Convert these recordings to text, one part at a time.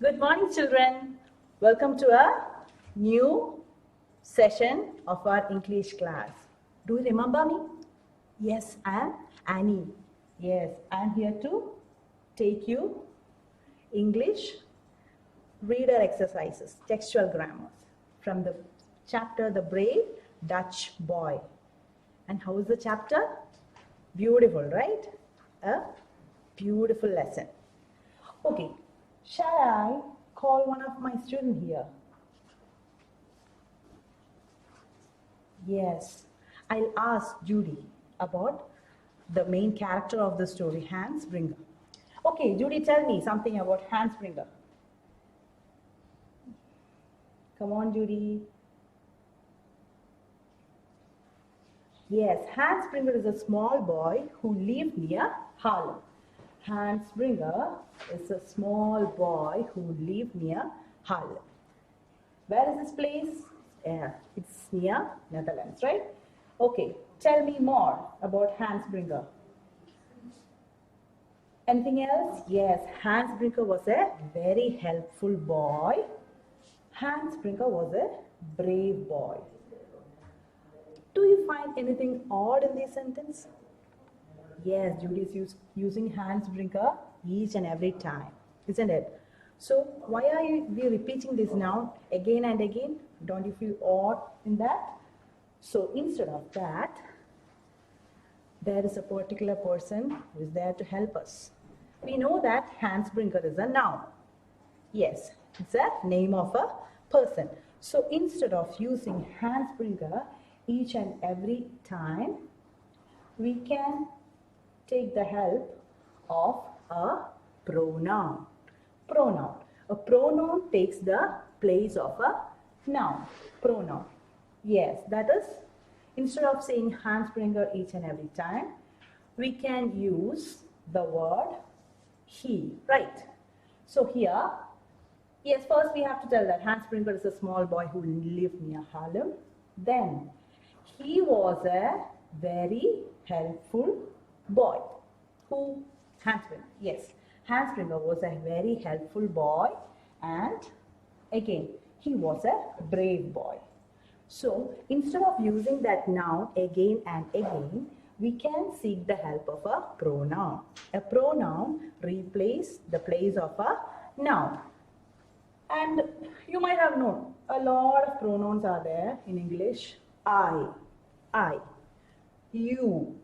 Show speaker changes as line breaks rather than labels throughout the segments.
Good morning, children. Welcome to a new session of our English class. Do you remember me? Yes, I am Annie. Yes, I am here to take you English reader exercises, textual grammars from the chapter The Brave Dutch Boy. And how is the chapter? Beautiful, right? A beautiful lesson. Okay, shall I call one of my students here? Yes, I'll ask Judy about the main character of the story, Hans Springer. Okay, Judy, tell me something about Hans Springer. Come on, Judy. Yes, Hans Springer is a small boy who lived near Harlem. Hans Springer is a small boy who lived near Harlem. Where is this place? It's near Netherlands, right? Okay, tell me more about Hans Springer. Anything else? Yes, Hans Springer was a very helpful boy. Hans Springer was a brave boy. Do you find anything odd in this sentence? Yes, Judy is using Hans Springer each and every time, isn't it? So why are we repeating this noun again and again? Don't you feel odd in that? So instead of that, there is a particular person who is there to help us. We know that Hans Springer is a noun. Yes, it's a name of a person. So instead of using Hans Springer each and every time, we can take the help of a pronoun. Pronoun. A pronoun takes the place of a noun. Pronoun. Yes, that is, instead of saying Hans Springer each and every time, we can use the word he, right? So here, yes, first we have to tell that Hans Springer is a small boy who lived near Harlem. Then, he was a very helpful boy. Who? Hans Springer. Yes, Hans Springer was a very helpful boy, and again, he was a brave boy. So, instead of using that noun again and again, we can seek the help of a pronoun. A pronoun replaces the place of a noun. And you might have known, a lot of pronouns are there in English. I, you,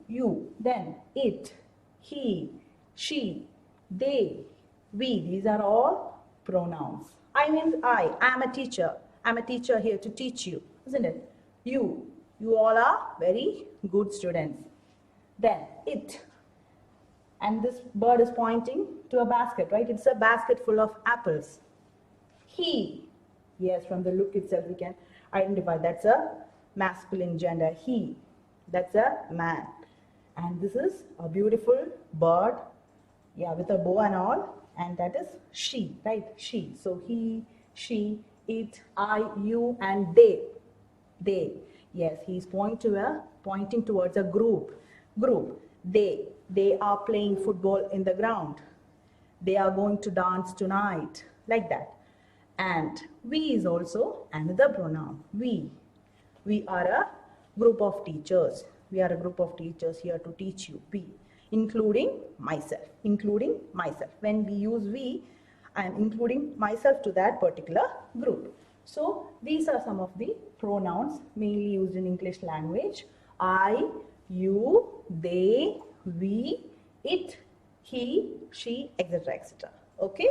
then it, he, she, they, we. These are all pronouns. I means I am a teacher. I'm a teacher here to teach you, isn't it? You all are very good students. Then it, and this bird is pointing to a basket, right? It's a basket full of apples. He, yes, from the look itself we can identify that's a masculine gender. He, that's a man. And this is a beautiful bird, yeah, with a bow and all, and that is she, right? She. So he, she, it, I, you, and they. They. Yes, he's pointing towards a group. They are playing football in the ground. They are going to dance tonight, like that. And we is also another pronoun. We are a group of teachers. We are a group of teachers here to teach you. We, including myself. When we use we, I am including myself to that particular group. So these are some of the pronouns mainly used in English language. I, you, they, we, it, he, she, etc., etc. Okay?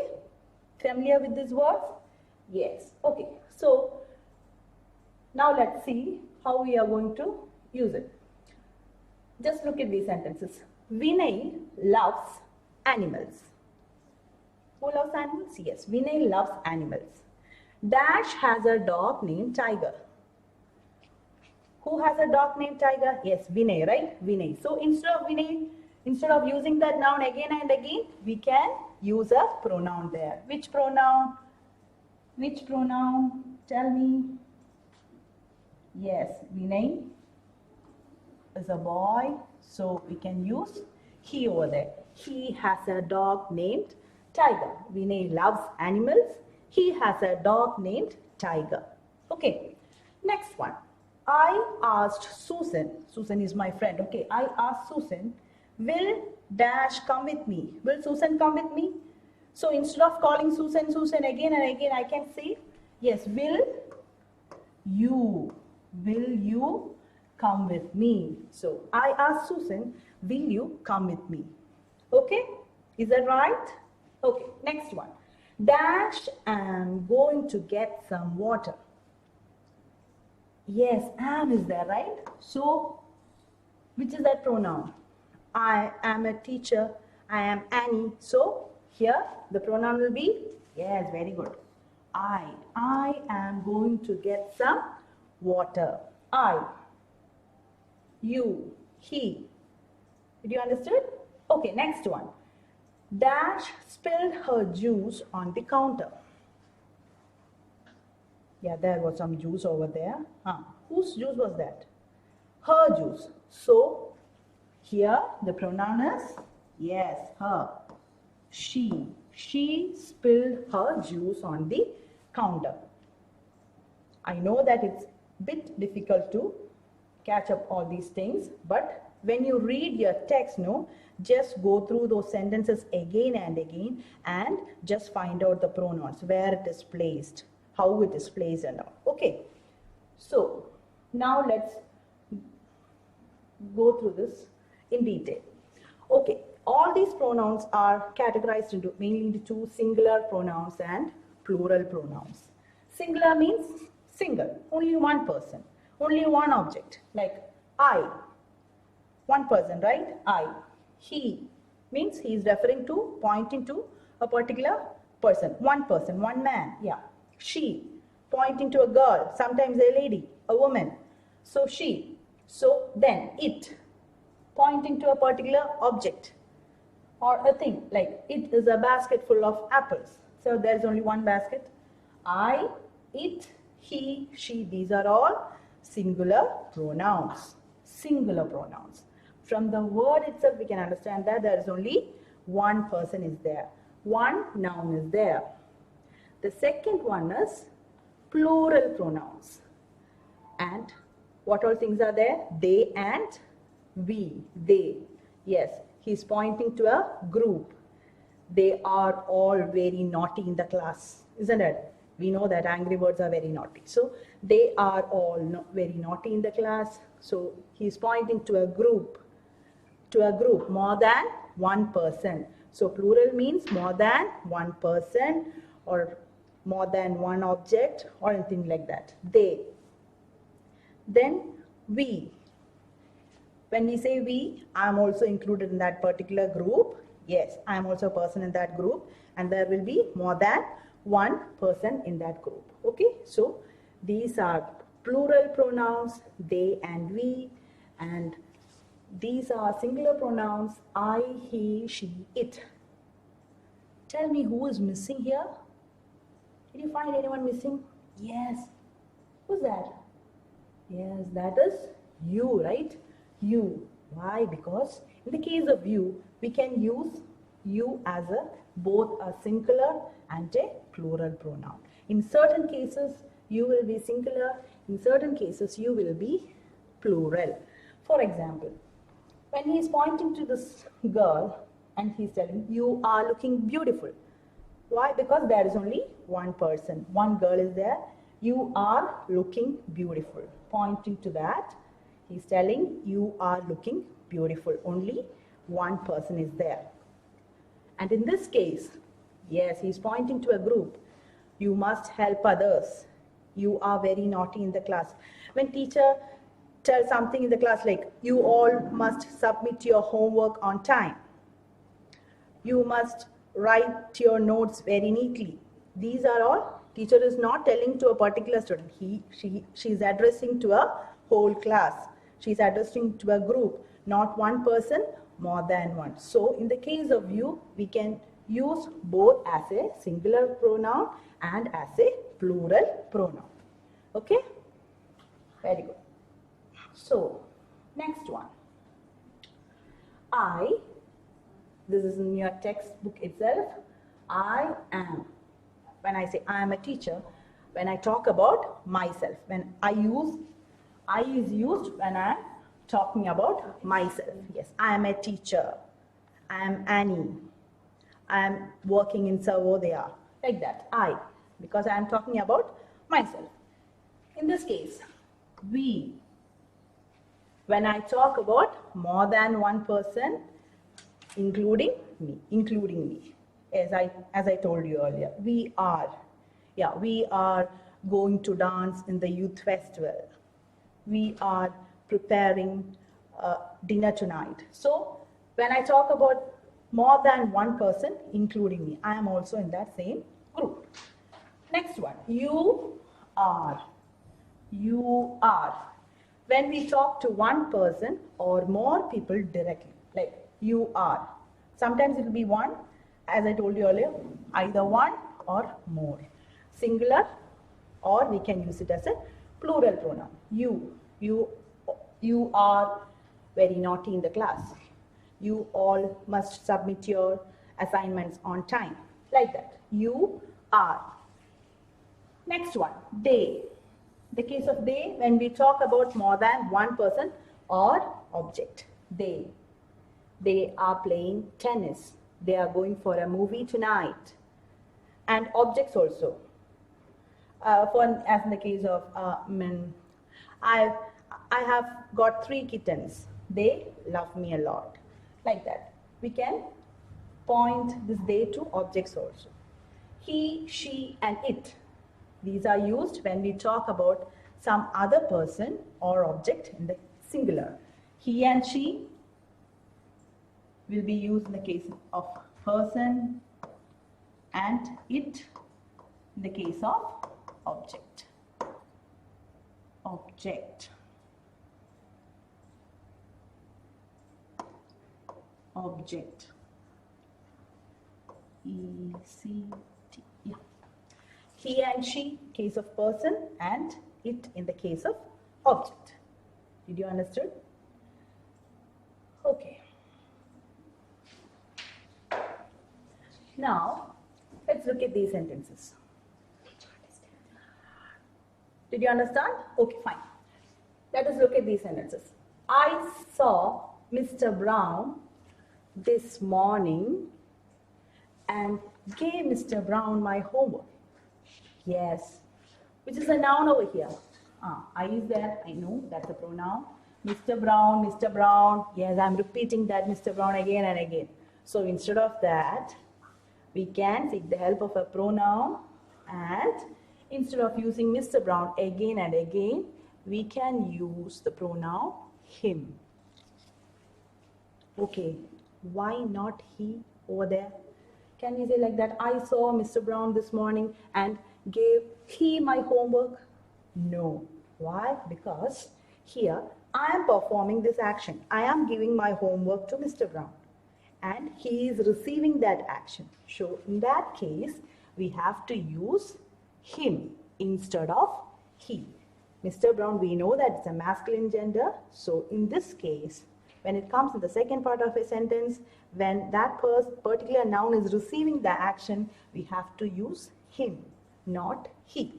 Familiar with these words? Yes. Okay. So now let's see how we are going to use it. Just look at these sentences. Vinay loves animals. Who loves animals? Yes, Vinay loves animals. Dash has a dog named Tiger. Who has a dog named Tiger? Yes, Vinay, right? Vinay. So instead of using that noun again and again, we can use a pronoun there. Which pronoun? Tell me. Yes, Vinay is a boy, so we can use he over there. He has a dog named Tiger. Vinay loves animals. He has a dog named Tiger. Okay, next one. I asked Susan. Susan is my friend. Okay, I asked Susan, will Dash come with me? Will Susan come with me? So instead of calling Susan, Susan again and again, I can say, yes, you, will you come with me? So I asked Susan, will you come with me? Okay, is that right? Okay, next one. Dash, am going to get some water. Yes, am is there, right? So, which is that pronoun? I am a teacher. I am Annie. So, here the pronoun will be, yes, very good. I am going to get some water. I, you, he. Did you understand? Okay, next one. Dash spilled her juice on the counter. Yeah, there was some juice over there. Whose juice was that? Her juice. So, here the pronoun is, yes, her. She spilled her juice on the counter. I know that it's a bit difficult to catch up all these things, but when you read your text, just go through those sentences again and again and just find out the pronouns, where it is placed, how it is placed and all. Okay, so now let's go through this in detail. Okay, all these pronouns are categorized into mainly into two: singular pronouns and plural pronouns. Singular means single, only one person, only one object, like I, one person, right? I. He means he is referring to, pointing to a particular person, one man, yeah. She, pointing to a girl, sometimes a lady, a woman. So she. So then it, pointing to a particular object or a thing, like it is a basket full of apples. So there is only one basket. I, it, he, she, these are all singular pronouns. Singular pronouns. From the word itself, we can understand that there is only one person is there. One noun is there. The second one is plural pronouns. And what all things are there? They and we. They. Yes, he's pointing to a group. They are all very naughty in the class, isn't it? We know that angry birds are very naughty. So they are all very naughty in the class. So he's pointing to a group. More than one person. So plural means more than one person or more than one object or anything like that. They. Then we. When we say we, I am also included in that particular group. Yes, I am also a person in that group, and there will be more than one person in that group. Okay, so these are plural pronouns, they and we, and these are singular pronouns, I, he, she, it. Tell me who is missing here? Did you find anyone missing? Yes. Who's that? Yes, that is you, right? You. Why? Because in the case of you, we can use you as both a singular and a plural pronoun. In certain cases, you will be singular. In certain cases, you will be plural. For example, when he is pointing to this girl and he's telling, you are looking beautiful. Why? Because there is only one person. One girl is there. You are looking beautiful. Pointing to that, he's telling, you are looking beautiful. Only one person is there. And in this case, yes, he's pointing to a group. You must help others. You are very naughty in the class. When teacher tells something in the class like, you all must submit your homework on time. You must write your notes very neatly. These are all, teacher is not telling to a particular student. She's addressing to a whole class. She's addressing to a group, not one person, more than one. So in the case of you, we can use both as a singular pronoun and as a plural pronoun. Okay? Very good. So, next one. This is in your textbook itself. I am. When I say I am a teacher, when I talk about myself, when I is used when I am talking about myself. Yes, I am a teacher. I am Annie. I am working in Savodaya. Like that, I, because I am talking about myself. In this case, we, when I talk about more than one person, including me, as I told you earlier, we are going to dance in the youth festival. We are preparing dinner tonight. So when I talk about more than one person, including me, I am also in that same group. Next one, you are. You are. When we talk to one person or more people directly, like you are. Sometimes it will be one, as I told you earlier, either one or more. Singular, or we can use it as a plural pronoun. You are very naughty in the class. You all must submit your assignments on time. Like that. You are. Next one, they. The case of they, when we talk about more than one person or object. They are playing tennis. They are going for a movie tonight. And objects also. As in the case of I have got 3 kittens. They love me a lot. Like that. We can point this they to objects also. He, she, and it. These are used when we talk about some other person or object in the singular. He and she will be used in the case of person, and it in the case of object. Object. Object. E-C-T. Yeah. He and she, case of person, and it in the case of object. Did you understand? Okay. Now, let's look at these sentences. Did you understand? Okay, fine. Let us look at these sentences. I saw Mr. Brown this morning and gave Mr. Brown my homework. Yes, which is a noun over here. I is there, I know, that's a pronoun. Mr. Brown, yes, I'm repeating that Mr. Brown again and again. So instead of that, we can seek the help of a pronoun, and instead of using Mr. Brown again and again, we can use the pronoun him. Okay, why not he over there? Can we say like that, I saw Mr. Brown this morning and gave he my homework? No. Why? Because here I am performing this action. I am giving my homework to Mr. Brown and he is receiving that action. So in that case, we have to use him instead of he. Mr. Brown, we know that it's a masculine gender. So in this case, when it comes to the second part of a sentence, when that particular noun is receiving the action, we have to use him, not he.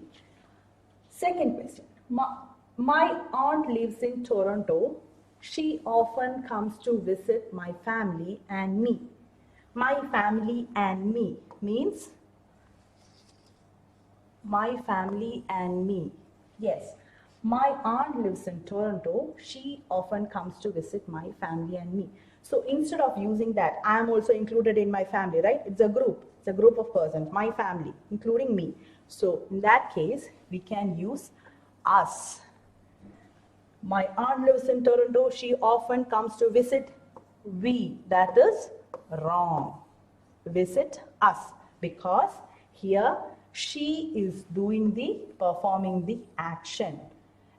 Second question. My aunt lives in Toronto. She often comes to visit my family and me. My family and me means my family and me. Yes. My aunt lives in Toronto. She often comes to visit my family and me. So instead of using that, I am also included in my family, right? It's a group. It's a group of persons, my family, including me. So in that case, we can use us. My aunt lives in Toronto. She often comes to visit we. That is wrong. Visit us. Because here she is performing the action.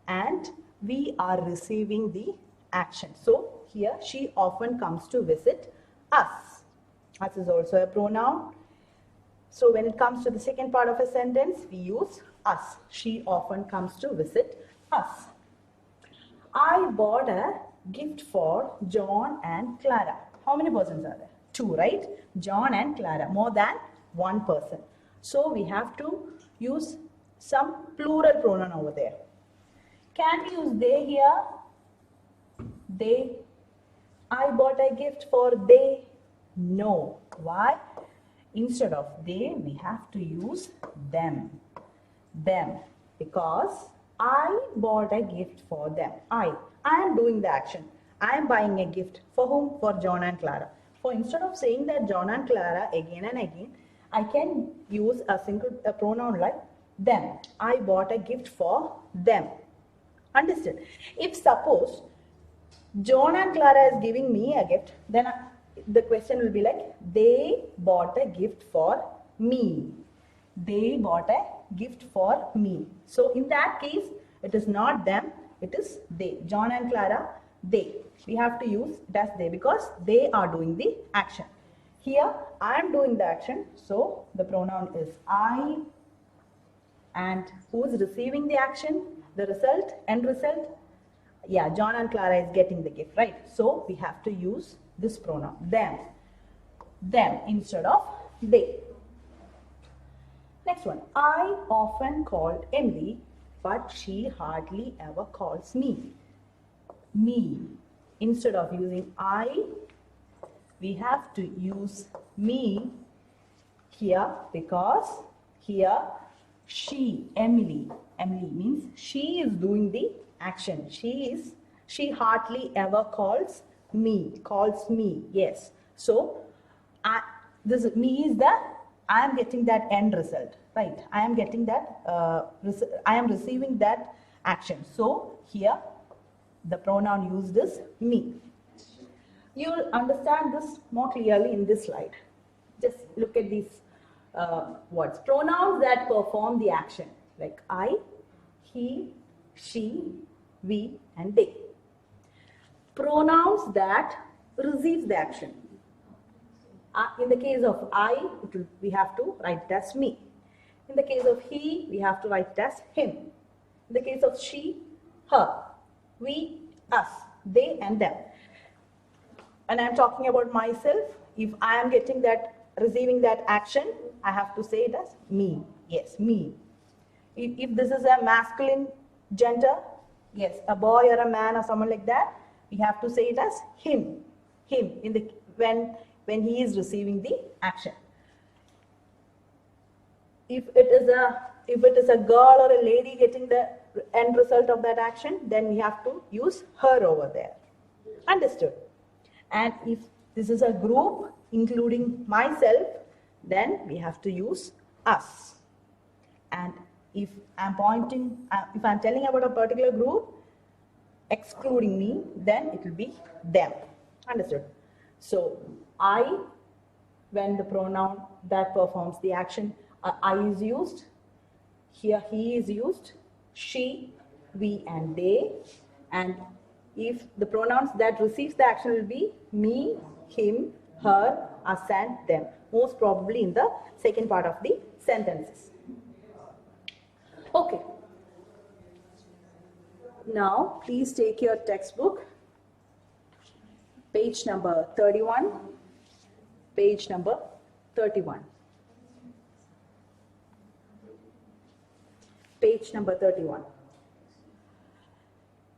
And we are receiving the action. So here she often comes to visit us. Us is also a pronoun. So when it comes to the second part of a sentence, we use us. She often comes to visit us. I bought a gift for John and Clara. How many persons are there? 2, right? John and Clara. More than one person. So we have to use some plural pronoun over there. Can we use they here? They. I bought a gift for they. No. Why? Instead of they, we have to use them. Them. Because I bought a gift for them. I am doing the action. I am buying a gift. For whom? For John and Clara. So instead of saying that John and Clara again and again, I can use a pronoun like them. I bought a gift for them. Understood? If suppose John and Clara is giving me a gift, then the question will be like, they bought a gift for me. They bought a gift for me. So in that case, it is not them, it is they. John and Clara, they. We have to use it as they because they are doing the action. Here, I am doing the action, so the pronoun is I. And who is receiving the action? The result, end result? Yeah, John and Clara is getting the gift, right? So we have to use this pronoun, them. Them instead of they. Next one. I often called Emily, but she hardly ever calls me. Me. Instead of using I, we have to use me here because here she, Emily means she is doing the action. She hardly ever calls me, yes. So this me is the, I am getting that end result, right? I am getting that, I am receiving that action. So here the pronoun used is me. You will understand this more clearly in this slide. Just look at these words. Pronouns that perform the action like I, he, she, we and they. Pronouns that receives the action. In the case of I, we have to write it as me. In the case of he, we have to write it as him. In the case of she, her. We, us, they and them. And I'm talking about myself. If I am getting that, receiving that action, I have to say it as me. Yes, me. If this is a masculine gender, yes, a boy or a man or someone like that, we have to say it as him. Him in the when he is receiving the action. If it is a girl or a lady getting the end result of that action, then we have to use her over there. Understood? And if this is a group including myself, then we have to use us. And if I'm telling about a particular group excluding me, then it will be them. Understood? So I, when the pronoun that performs the action, I is used. Here he is used. She, we and they. And if the pronouns that receives the action will be me, him, her, us and them. Most probably in the second part of the sentences. Okay. Now please take your textbook. Page number 31. Page number 31. Page number 31.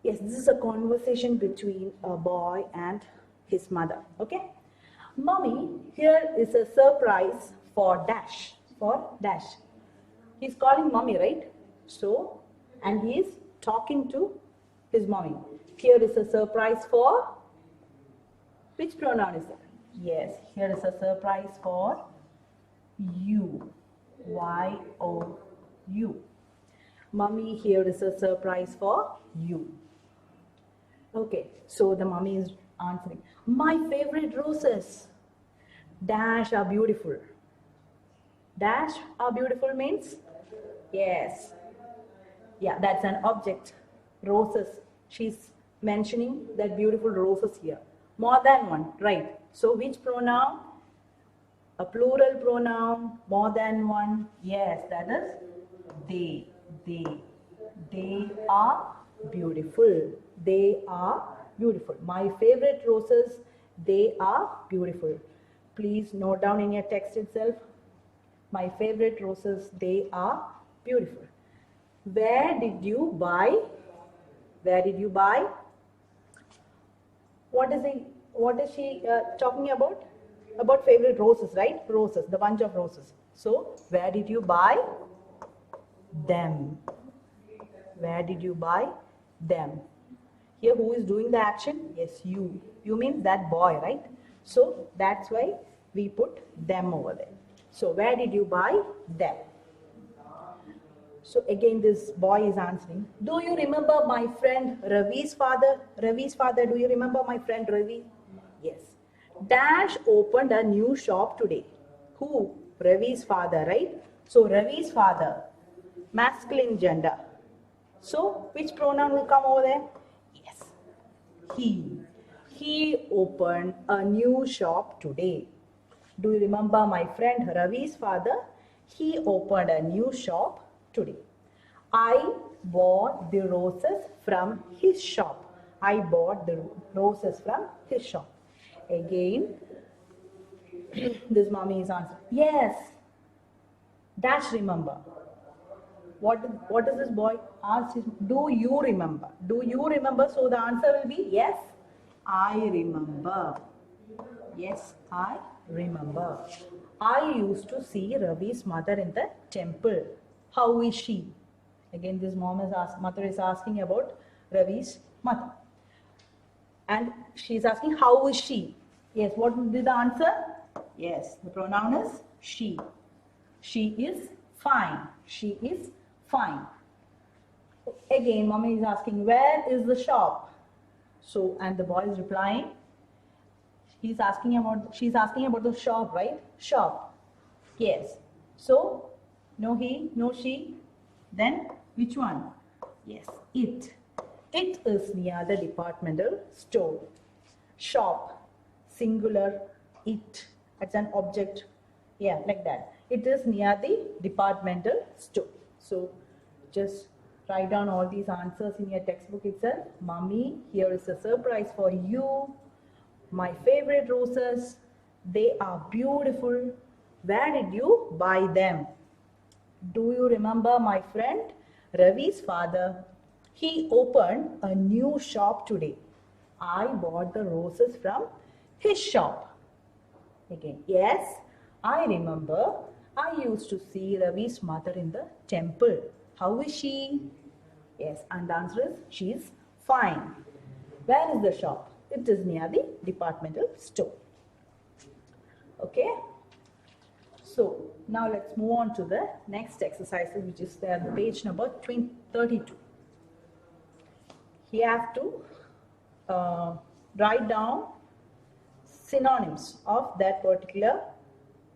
Yes, this is a conversation between a boy and his mother. Okay. Mommy, here is a surprise for dash. For dash. He's calling mommy, right? So, and he is talking to his mommy. Here is a surprise for, which pronoun is that? Yes, here is a surprise for you. Y-O-U. Mummy, here is a surprise for you. Okay, so the mummy is answering. My favorite roses. Dash are beautiful. Dash are beautiful means? Yes. Yeah, that's an object. Roses. She's mentioning that beautiful roses here. More than one, right? So which pronoun? A plural pronoun, more than one. Yes, that is they. They are beautiful. They are beautiful. My favorite roses, they are beautiful. Please note down in your text itself. My favorite roses, they are beautiful. Where did you buy? Where did you buy? What is she talking about? About favorite roses, right? Roses, the bunch of roses. So, where did you buy them? Where did you buy them? Here, who is doing the action? Yes, you. You means that boy, right? So, that's why we put them over there. So, where did you buy them? So, again, this boy is answering. Do you remember my friend Ravi's father? Ravi's father, do you remember my friend Ravi? Yes. Dash opened a new shop today. Who? Ravi's father, right? So, Ravi's father, masculine gender. So, which pronoun will come over there? Yes, he. He opened a new shop today. Do you remember my friend Ravi's father? He opened a new shop today. I bought the roses from his shop. I bought the roses from his shop. Again, this mommy is answering. Yes. Dash remember. What does this boy ask? Do you remember? Do you remember? So the answer will be yes, I remember. Yes, I remember. I used to see Ravi's mother in the temple. How is she? Again, this mother is asking about Ravi's mother. And she is asking, how is she? Yes, what will be the answer? Yes, the pronoun is she. She is fine. She is fine. Again, mommy is asking, where is the shop? So, and the boy is replying, she's asking about the shop, right? Shop. Yes. So, no he, no she. Then, which one? Yes, it. It is near the departmental store. Shop, singular, it. It's an object. Yeah, like that. It is near the departmental store. So, just write down all these answers in your textbook itself. Mommy, here is a surprise for you. My favorite roses, they are beautiful. Where did you buy them? Do you remember my friend Ravi's father? He opened a new shop today. I bought the roses from his shop. Again, yes, I remember. I used to see Ravi's mother in the temple. How is she? Yes, and the answer is she is fine. Where is the shop? It is near the departmental store. Okay. So now let's move on to the next exercise, which is there, the page number 32. You have to write down synonyms of that particular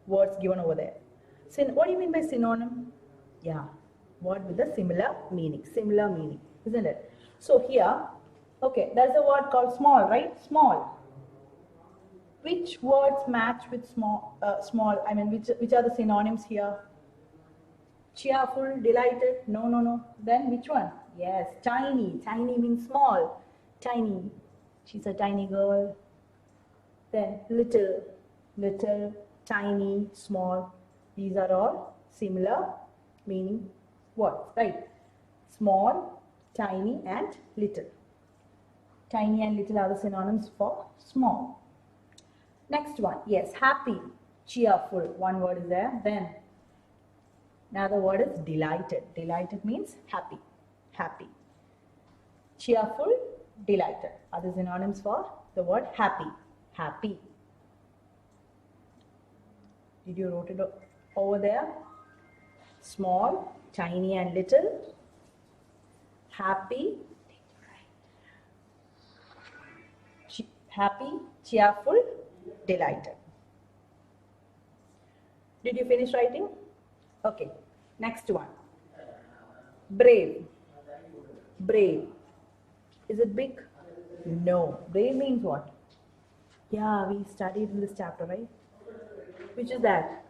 words given over there. What do you mean by synonym? Yeah, word with a similar meaning, isn't it? So here, okay, there's a word called small, right? Small. Which words match with small? I mean, which are the synonyms here? Cheerful, delighted? No. Then which one? Yes, tiny. Tiny means small. Tiny. She's a tiny girl. Then little, tiny, small. These are all similar meaning words, right? Small, tiny, and little. Tiny and little are the synonyms for small. Next one, yes, happy, cheerful. One word is there. Then another word is delighted. Delighted means happy. Cheerful, delighted are the synonyms for the word happy. Did you wrote it over there? Small, tiny and little. Happy, cheerful, delighted. Did you finish writing? Okay. Next one. Brave. Is it big? No. Brave means what? Yeah, we studied in this chapter, right? Which is that?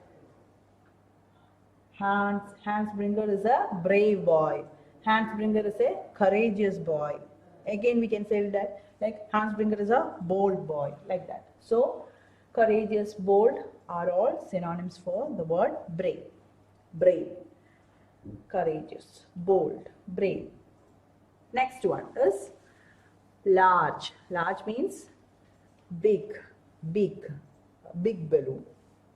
Hans Bringer is a brave boy. Hans Bringer is a courageous boy. Again, we can say that like Hans Bringer is a bold boy, like that. So, courageous, bold are all synonyms for the word brave. Brave, courageous, bold, brave. Next one is large. Large means big, big, big balloon,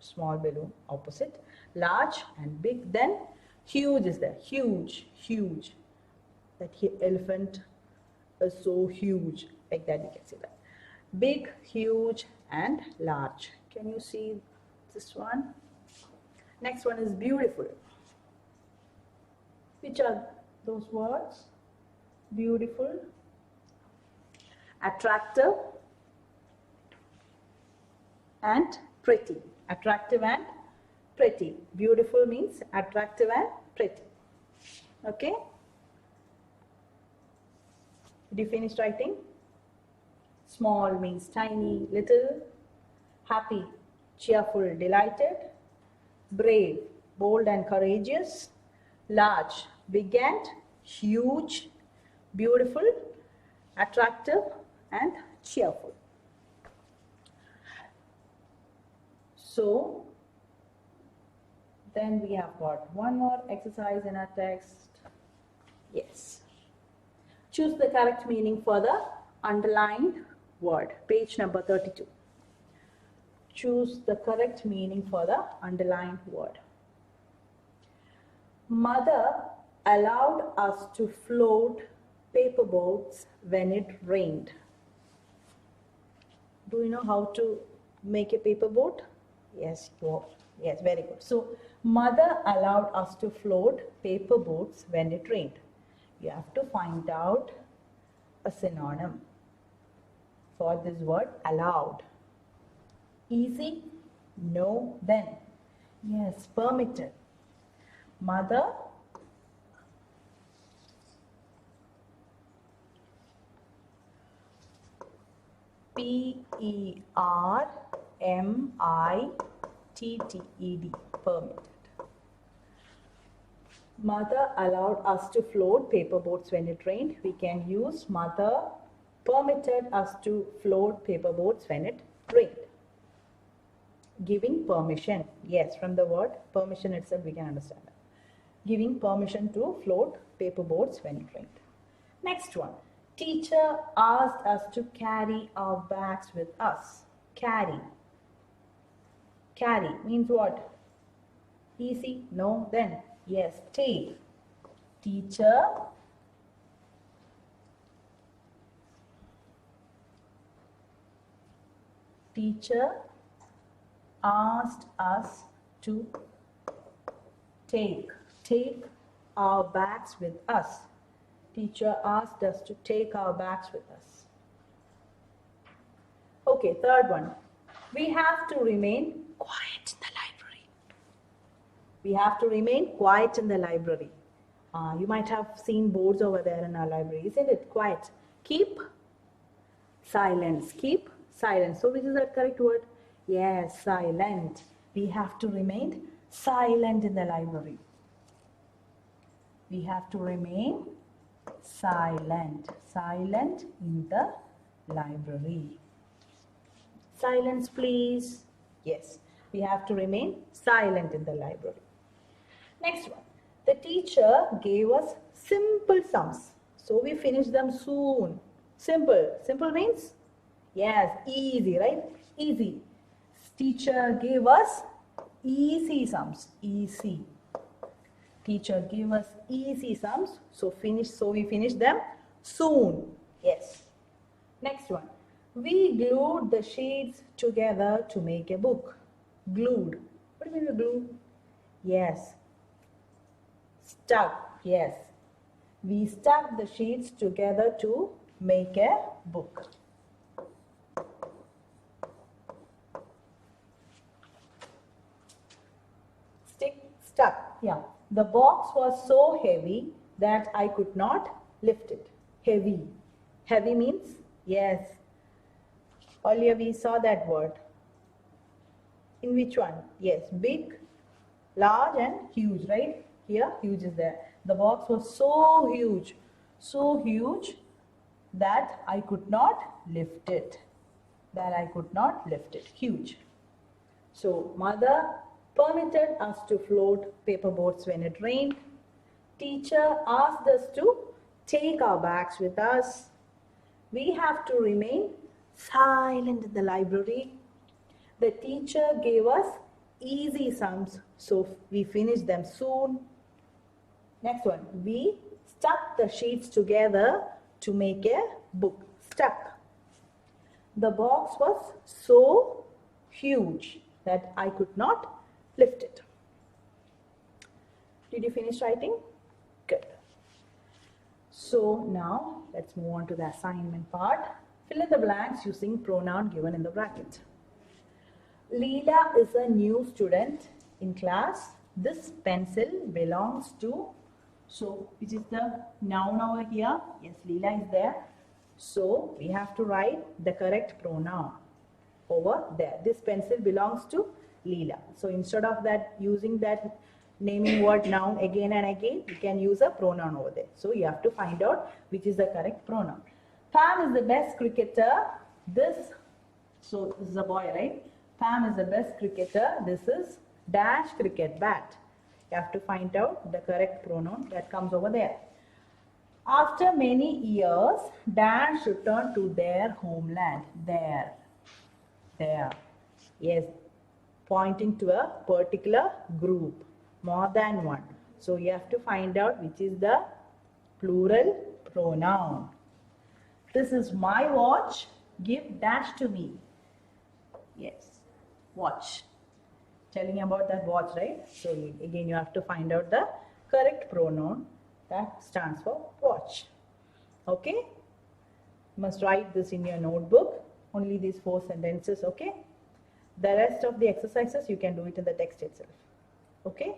small balloon, opposite. Large and big. Then huge is there. Huge, huge. That elephant is so huge. Like that you can see that. Big, huge and large. Can you see this one? Next one is beautiful. Which are those words? Beautiful, attractive and pretty. Attractive and pretty. Beautiful means attractive and pretty. Okay? Did you finish writing? Small means tiny, little. Happy, cheerful, delighted. Brave, bold and courageous. Large, big and huge. Beautiful, attractive and cheerful. So, then we have got one more exercise in our text. Yes. Choose the correct meaning for the underlined word. Page number 32. Choose the correct meaning for the underlined word. Mother allowed us to float paper boats when it rained. Do you know how to make a paper boat? Yes, yes, very good. So, mother allowed us to float paper boats when it rained. You have to find out a synonym for this word allowed. Easy? No, then. Yes, permitted. Mother Permitted. Permitted. Mother allowed us to float paper boats when it rained. We can use mother permitted us to float paper boats when it rained. Giving permission. Yes, from the word permission itself we can understand that. Giving permission to float paper boats when it rained. Next one. Teacher asked us to carry our bags with us. Carry. Carry means what? Easy? No? Then? Yes. Take. Teacher asked us to take our bags with us. Teacher asked us to take our bags with us. Okay, third one. We have to remain quiet in the library. We have to remain quiet in the library. You might have seen boards over there in our library, isn't it? Quiet. Keep silence. Keep silence. So which is the correct word? Yes, silent. We have to remain silent in the library. We have to remain silent. Silent in the library. Silence, please. Yes, we have to remain silent in the library. Next one. The teacher gave us simple sums. So we finish them soon. Simple. Simple means? Yes, easy, right? Easy. Teacher gave us easy sums. Easy. Teacher gave us easy sums. So we finish them soon. Yes. Next one. We glued the sheets together to make a book. Glued. What do you mean glue? Yes. Stuck. Yes. We stuck the sheets together to make a book. Stuck. Yeah. The box was so heavy that I could not lift it. Heavy. Heavy means? Yes. Earlier we saw that word. In which one? Yes. Big, large and huge, right? Here, huge is there. The box was so huge that I could not lift it. Huge. So mother permitted us to float paper boats when it rained. Teacher asked us to take our bags with us. We have to remain silent in the library. The teacher gave us easy sums, so we finished them soon. Next one, we stuck the sheets together to make a book. Stuck. The box was so huge that I could not lift it. Did you finish writing? Good. So now let's move on to the assignment part. Fill in the blanks using pronoun given in the bracket. Leela is a new student in class. This pencil belongs to, so which is the noun over here? Yes, Leela is there. So we have to write the correct pronoun over there. This pencil belongs to Leela. So instead of that, using that naming word noun again and again, you can use a pronoun over there. So you have to find out which is the correct pronoun. Pam is the best cricketer. This is a boy, right? Pam is the best cricketer. This is dash cricket bat. You have to find out the correct pronoun that comes over there. After many years, dash returned to their homeland. There. Yes, pointing to a particular group, more than one. So you have to find out which is the plural pronoun. This is my watch. Give dash to me. Yes, watch. Telling about that watch, right? So again, you have to find out the correct pronoun that stands for watch. Okay? You must write this in your notebook. Only these 4 sentences, okay? The rest of the exercises, you can do it in the text itself. Okay?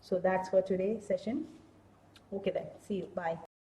So that's for today's session. Okay then. See you. Bye.